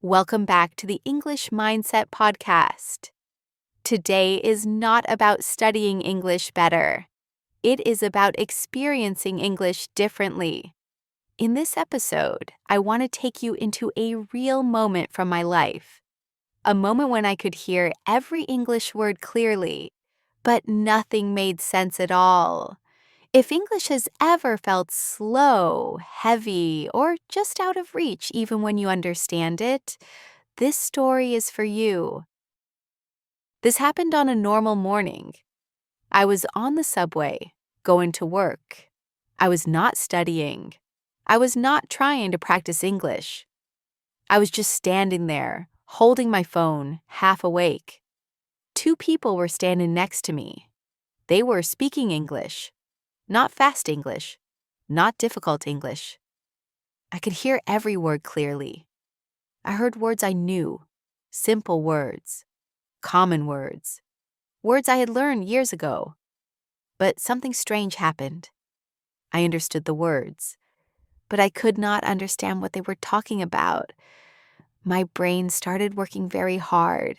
Welcome back to the English Mindset Podcast. Today is not about studying English better. It is about experiencing English differently. In this episode, I want to take you into a real moment from my life. A moment when I could hear every English word clearly, but nothing made sense at all. If English has ever felt slow, heavy, or just out of reach even when you understand it, this story is for you. This happened on a normal morning. I was on the subway, going to work. I was not studying. I was not trying to practice English. I was just standing there, holding my phone, half awake. Two people were standing next to me. They were speaking English. Not fast English, not difficult English. I could hear every word clearly. I heard words I knew, simple words, common words, words I had learned years ago. But something strange happened. I understood the words, but I could not understand what they were talking about. My brain started working very hard.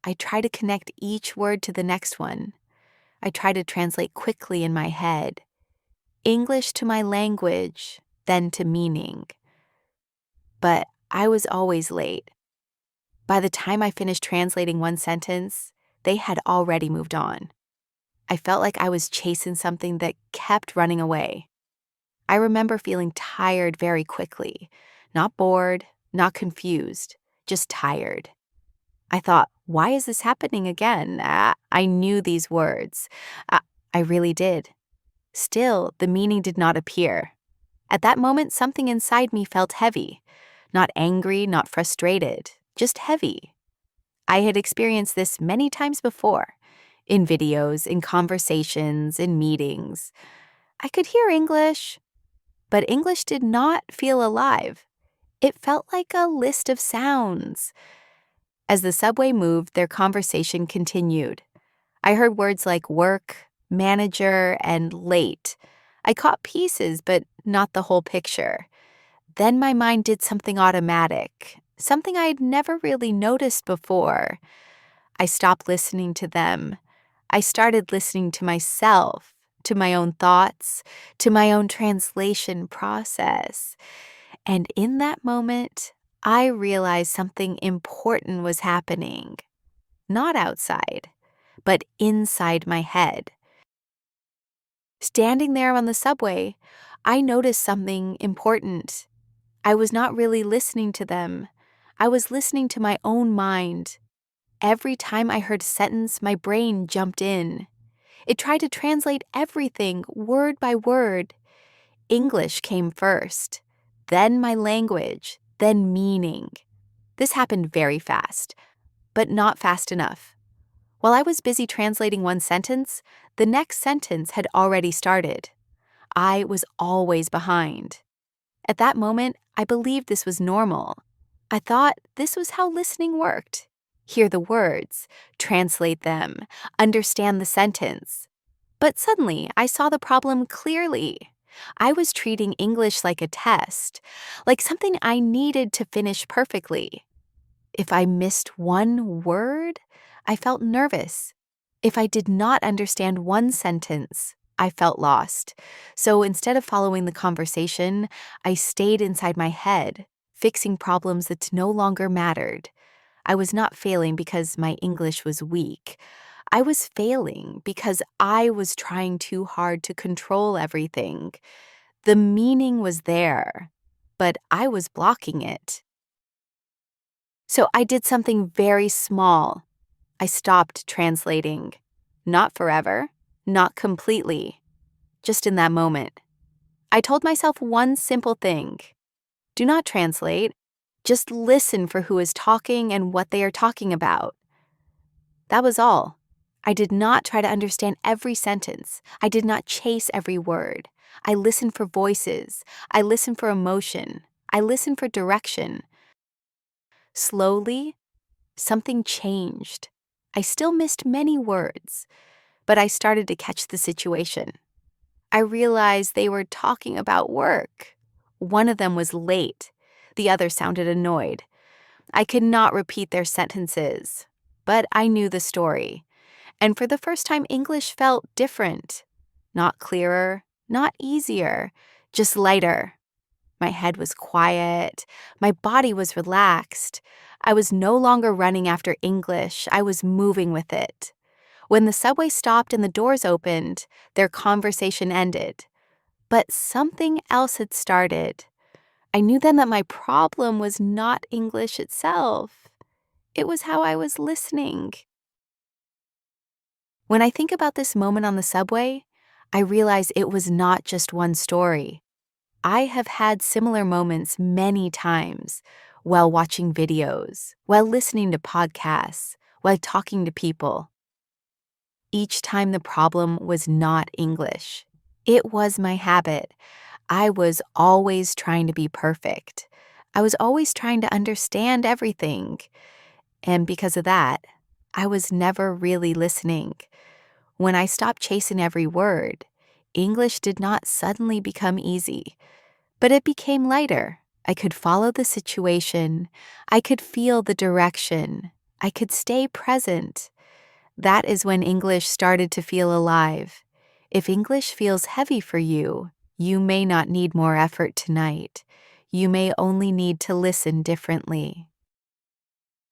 I tried to connect each word to the next one. I tried to translate quickly in my head. English to my language, then to meaning. But I was always late. By the time I finished translating one sentence, they had already moved on. I felt like I was chasing something that kept running away. I remember feeling tired very quickly, not bored, not confused, just tired. I thought, why is this happening again? I knew these words. I really did. Still, the meaning did not appear. At that moment, something inside me felt heavy. Not angry, not frustrated, just heavy. I had experienced this many times before, in videos, in conversations, in meetings. I could hear English, but English did not feel alive. It felt like a list of sounds. As the subway moved, their conversation continued. I heard words like work, manager, and late. I caught pieces, but not the whole picture. Then my mind did something automatic, something I had never really noticed before. I stopped listening to them. I started listening to myself, to my own thoughts, to my own translation process. And in that moment, I realized something important was happening. Not outside, but inside my head. Standing there on the subway, I noticed something important. I was not really listening to them. I was listening to my own mind. Every time I heard a sentence, my brain jumped in. It tried to translate everything, word by word. English came first, then my language, then meaning. This happened very fast, but not fast enough. While I was busy translating one sentence, the next sentence had already started. I was always behind. At that moment, I believed this was normal. I thought this was how listening worked. Hear the words, translate them, understand the sentence. But suddenly, I saw the problem clearly. I was treating English like a test, like something I needed to finish perfectly. If I missed one word, I felt nervous. If I did not understand one sentence, I felt lost. So instead of following the conversation, I stayed inside my head, fixing problems that no longer mattered. I was not failing because my English was weak. I was failing because I was trying too hard to control everything. The meaning was there, but I was blocking it. So I did something very small. I stopped translating. Not forever, not completely, just in that moment. I told myself one simple thing. Do not translate. Just listen for who is talking and what they are talking about. That was all. I did not try to understand every sentence. I did not chase every word. I listened for voices. I listened for emotion. I listened for direction. Slowly, something changed. I still missed many words, but I started to catch the situation. I realized they were talking about work. One of them was late. The other sounded annoyed. I could not repeat their sentences, but I knew the story. And for the first time, English felt different. Not clearer, not easier, just lighter. My head was quiet. My body was relaxed. I was no longer running after English. I was moving with it. When the subway stopped and the doors opened, their conversation ended. But something else had started. I knew then that my problem was not English itself. It was how I was listening. When I think about this moment on the subway, I realize it was not just one story. I have had similar moments many times while watching videos, while listening to podcasts, while talking to people. Each time the problem was not English. It was my habit. I was always trying to be perfect. I was always trying to understand everything. And because of that, I was never really listening. When I stopped chasing every word, English did not suddenly become easy, but it became lighter. I could follow the situation. I could feel the direction. I could stay present. That is when English started to feel alive. If English feels heavy for you, you may not need more effort tonight. You may only need to listen differently.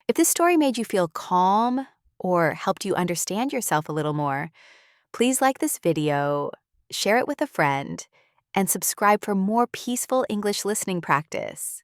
If this story made you feel calm or helped you understand yourself a little more, please like this video, share it with a friend, and subscribe for more peaceful English listening practice.